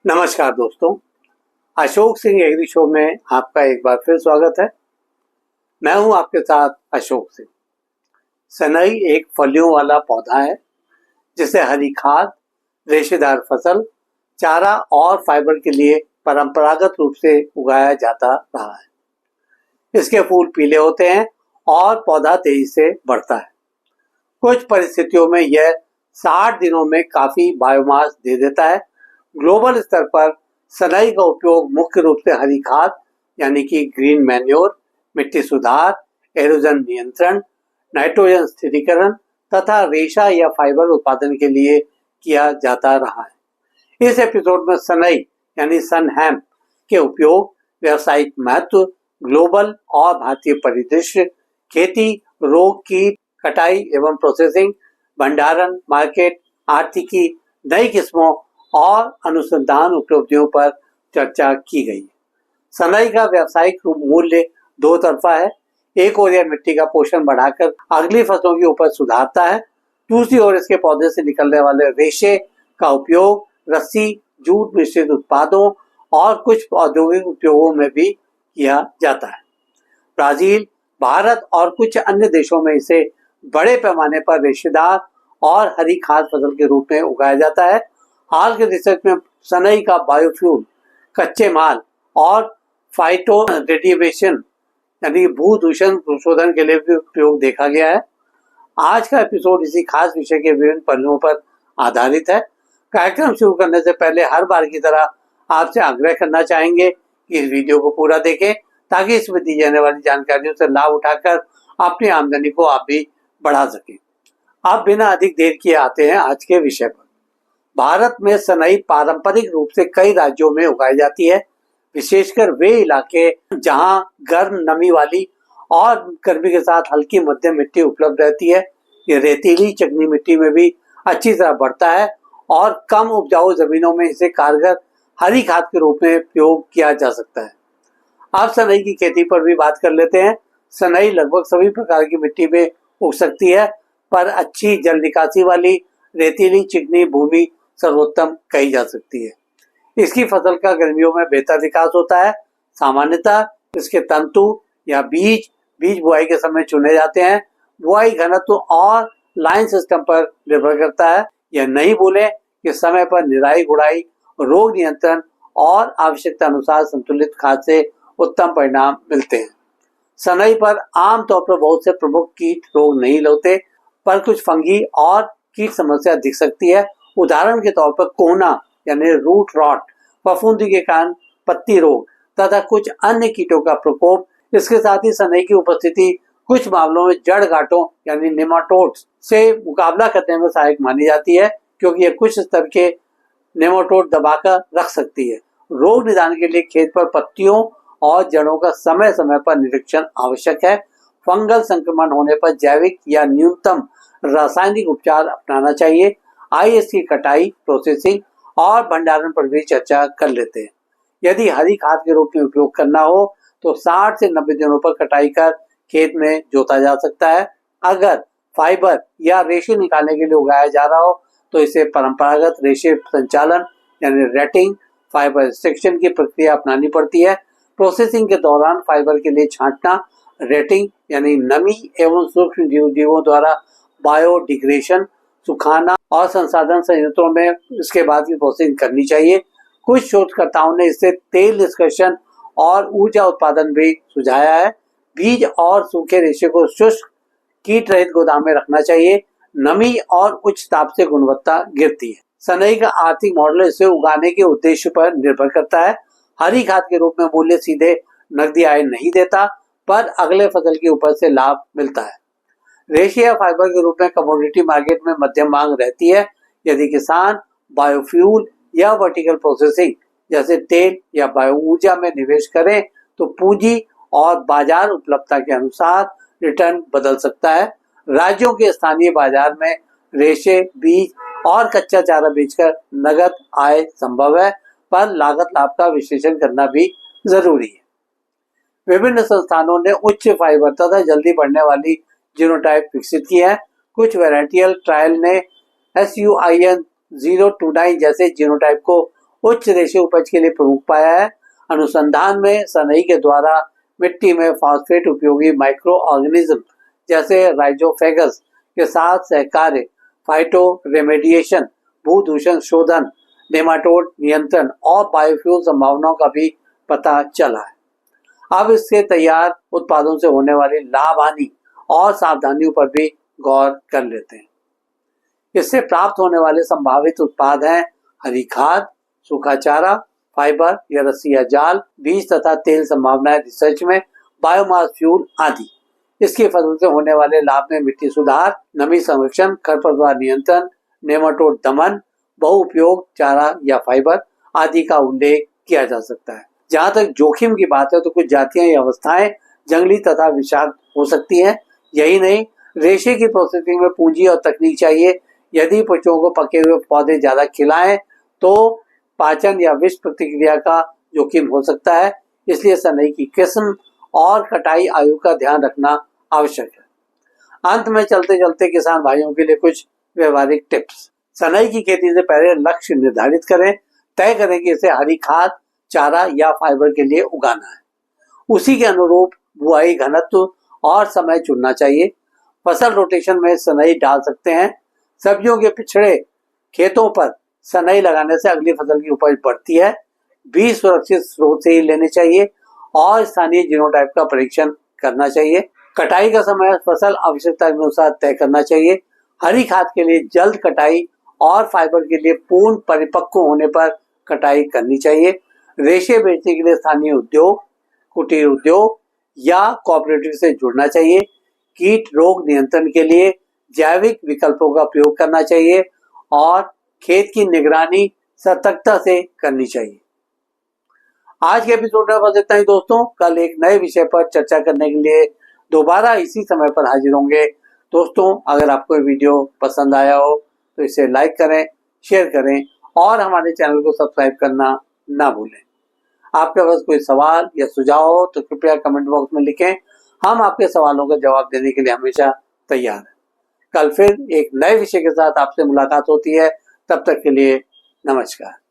नमस्कार दोस्तों, Ashok Singh agree show में आपका एक बार फिर स्वागत है। मैं हूं आपके साथ अशोक सिंह। सनई एक फलियों वाला पौधा है जिसे हरी खाद, रेशेदार फसल, चारा और फाइबर के लिए परंपरागत रूप से उगाया जाता रहा है। इसके फूल पीले होते हैं और पौधा तेजी से बढ़ता है। कुछ परिस्थितियों में यह 60 दिनों में काफी बायोमास दे देता है। ग्लोबल स्तर पर सनई का उपयोग मुख्य रूप से हरी खाद यानी कि ग्रीन मैन्योर, मिट्टी सुधार, एरोजन नियंत्रण, नाइट्रोजन स्थिरीकरण तथा रेशा या फाइबर उत्पादन के लिए किया जाता रहा है। इस एपिसोड में सनई यानी सन हेम्प के उपयोग, व्यावसायिक महत्व, ग्लोबल और भारतीय परिदृश्य, खेती, रोग की कटाई एवं प्रोसेसिंग, भंडारण, मार्केट, आर्थिकी, नई किस्मों और अनुसंधान उपलब्धियों पर चर्चा की गई। सनई का व्यावसायिक मूल्य दो तरफा है। एक ओर यह मिट्टी का पोषण बढ़ाकर अगली फसलों की उपज सुधारता है। दूसरी ओर इसके पौधे से निकलने वाले रेशे का उपयोग रस्सी, जूट मिश्रित उत्पादों और कुछ औद्योगिक उपयोगों में भी किया जाता है। ब्राजील, भारत और कुछ अन्य देशों में इसे बड़े पैमाने पर रेशेदार और हरी खाद फसल के रूप में उगाया जाता है। हाल के रिसर्च में सनई का बायोफ्यूल, कच्चे माल और फाइटो रेडिएशन यानी भू दूषण संशोधन के लिए भी उपयोग देखा गया है। आज का एपिसोड इसी खास विषय के विभिन्न पहलुओं पर आधारित है। कार्यक्रम शुरू करने से पहले हर बार की तरह आपसे आग्रह करना चाहेंगे कि इस वीडियो को पूरा देखें ताकि इसमें दी जाने वाली जानकारियों से लाभ उठाकर अपनी आमदनी को आप भी बढ़ा सकें। अब बिना अधिक देर किए आते हैं आज के विषय पर। भारत में सनई पारंपरिक रूप से कई राज्यों में उगाई जाती है, विशेषकर वे इलाके जहां गर्म, नमी वाली और गर्मी के साथ हल्की मध्यम मिट्टी उपलब्ध रहती है। ये रेतीली, चिकनी मिट्टी में भी अच्छी तरह बढ़ता है और कम उपजाऊ जमीनों में इसे कारगर हरी खाद के रूप में प्रयोग किया जा सकता है। अब सनई की खेती पर भी बात कर लेते हैं। सनई लगभग सभी प्रकार की मिट्टी में उग सकती है, पर अच्छी जल निकासी वाली रेतीली, चिकनी भूमि सर्वोत्तम कही जा सकती है। इसकी फसल का गर्मियों में बेहतर विकास होता है। सामान्यतः इसके तंतु या बीज बुआई के समय चुने जाते हैं। बुआई घनत्व और लाइन सिस्टम पर निर्भर करता है। यह नहीं भूलें कि समय पर निराई गुड़ाई, रोग नियंत्रण और आवश्यकता अनुसार संतुलित खाद से उत्तम परिणाम मिलते हैं। सनई पर आमतौर पर बहुत से प्रमुख कीट रोग नहीं होते, पर कुछ फंगी और कीट समस्या दिख सकती है। उदाहरण के तौर पर कोहना यानी रूट रॉट, फफूंदी के कारण पत्ती रोग तथा कुछ अन्य कीटों का प्रकोप। इसके साथ ही सनई की उपस्थिति कुछ मामलों में जड़ गांठों यानी नेमाटोड्स से मुकाबला करने में सहायक मानी जाती है, क्योंकि यह कुछ स्तर के नेमाटोड दबाकर रख सकती है। रोग निदान के लिए खेत पर पत्तियों और जड़ों का समय समय पर निरीक्षण आवश्यक है। फंगल संक्रमण होने पर जैविक या न्यूनतम रासायनिक उपचार अपनाना चाहिए। आइए इसकी कटाई, प्रोसेसिंग और भंडारण पर भी चर्चा कर लेते हैं। यदि हरी खाद के रूप में उपयोग करना हो तो 60 से 90 दिनों पर कटाई कर खेत में जोता जा सकता है। अगर फाइबर या रेशे निकालने के लिए उगाया जा रहा हो तो इसे परंपरागत रेशे संचालन यानी रेटिंग, फाइबर एक्सट्रैक्शन की प्रक्रिया अपनानी पड़ती है। प्रोसेसिंग के दौरान फाइबर के लिए छांटना, रेटिंग यानी नमी एवं सूक्ष्म जीवों द्वारा बायोडिग्रेशन, सुखाना और संसाधन संयंत्रों में इसके बाद की प्रोसेसिंग करनी चाहिए। कुछ शोधकर्ताओं ने इससे तेल निष्कर्षण और ऊर्जा उत्पादन भी सुझाया है। बीज और सूखे रेशे को शुष्क, कीट रहित गोदाम में रखना चाहिए। नमी और उच्च ताप से गुणवत्ता गिरती है। सनई का आर्थिक मॉडल इसे उगाने के उद्देश्य पर निर्भर करता है। हरी खाद के रूप में मूल्य सीधे नकदी आय नहीं देता, पर अगले फसल की उपज से लाभ मिलता है। रेशे या फाइबर के रूप में कमोडिटी मार्केट में मध्यम मांग रहती है। यदि किसान बायोफ्यूल या वर्टिकल प्रोसेसिंग जैसे तेल या बायो ऊर्जा में निवेश करें तो पूंजी और बाजार उपलब्धता के अनुसार रिटर्न बदल सकता है। राज्यों के स्थानीय बाजार में रेशे, बीज और कच्चा चारा बेचकर नगद आय संभव है, पर लागत लाभ का विश्लेषण करना भी जरूरी है। विभिन्न संस्थानों ने उच्च फाइबर तथा जल्दी बढ़ने वाली जीनोटाइप विकसित की है। कुछ वैरायटियल ट्रायल ने SUIN 029 जैसे जीनोटाइप को उच्च रेशे उपज के लिए प्रमुख पाया है। अनुसंधान में सनई के द्वारा मिट्टी में फॉस्फेट उपयोगी माइक्रो ऑर्गेनिज्म जैसे राइजोफेगस के साथ सहकार्य, फाइटो रेमेडिएशन, भूदूषण शोधन, नेमाटोड नियंत्रण और बायोफ्यूल संभावनाओं का भी पता चला है। अब इससे तैयार उत्पादों से होने वाली लाभ हानि और सावधानियों पर भी गौर कर लेते हैं। इससे प्राप्त होने वाले संभावित उत्पाद हैं हरी खाद, सूखा चारा, फाइबर या रस्सी या जाल, बीज तथा तेल संभावनाएं रिसर्च में, बायोमास फ्यूल आदि। इसकी फसल से होने वाले लाभ में मिट्टी सुधार, नमी संरक्षण, खरपतवार नियंत्रण, नेमाटोड दमन, बहुउपयोग चारा या फाइबर आदि का उल्लेख किया जा सकता है। जहां तक जोखिम की बात है तो कुछ जातियां या अवस्थाएं जंगली तथा विषाक्त हो सकती हैं। यही नहीं, रेशे की प्रोसेसिंग में पूंजी और तकनीक चाहिए। यदि पशुओं को पके हुए पौधे ज्यादा खिलाएं तो पाचन या विष प्रतिक्रिया का जोखिम हो सकता है। इसलिए सनई की किस्म और कटाई आयु का ध्यान रखना आवश्यक है। अंत में चलते चलते किसान भाइयों के लिए कुछ व्यवहारिक टिप्स। सनई की खेती से पहले लक्ष्य निर्धारित करें, तय करें कि इसे हरी खाद, चारा या फाइबर के लिए उगाना है। उसी के अनुरूप बुआई घनत्व और समय चुनना चाहिए। फसल रोटेशन में सनई डाल सकते हैं। सब्जियों के पिछड़े खेतों पर सनई लगाने से अगली फसल की उपज बढ़ती है। बीज सुरक्षित स्रोत से ही लेने चाहिए और स्थानीय जीनोटाइप का परीक्षण करना चाहिए। कटाई का समय फसल आवश्यकता के अनुसार तय करना चाहिए। हरी खाद के लिए जल्द कटाई और फाइबर के लिए पूर्ण परिपक्व होने पर कटाई करनी चाहिए। रेशे बेचने के लिए स्थानीय उद्योग, कुटीर उद्योग या कोऑपरेटिव से जुड़ना चाहिए। कीट रोग नियंत्रण के लिए जैविक विकल्पों का प्रयोग करना चाहिए और खेत की निगरानी सतर्कता से करनी चाहिए। आज के एपिसोड में बस इतना ही दोस्तों। कल एक नए विषय पर चर्चा करने के लिए दोबारा इसी समय पर हाजिर होंगे। दोस्तों, अगर आपको ये वीडियो पसंद आया हो तो इसे लाइक करें, शेयर करें और हमारे चैनल को सब्सक्राइब करना ना भूलें। आपके पास कोई सवाल या सुझाव हो तो कृपया कमेंट बॉक्स में लिखें। हम आपके सवालों का जवाब देने के लिए हमेशा तैयार हैं। कल फिर एक नए विषय के साथ आपसे मुलाकात होती है। तब तक के लिए नमस्कार।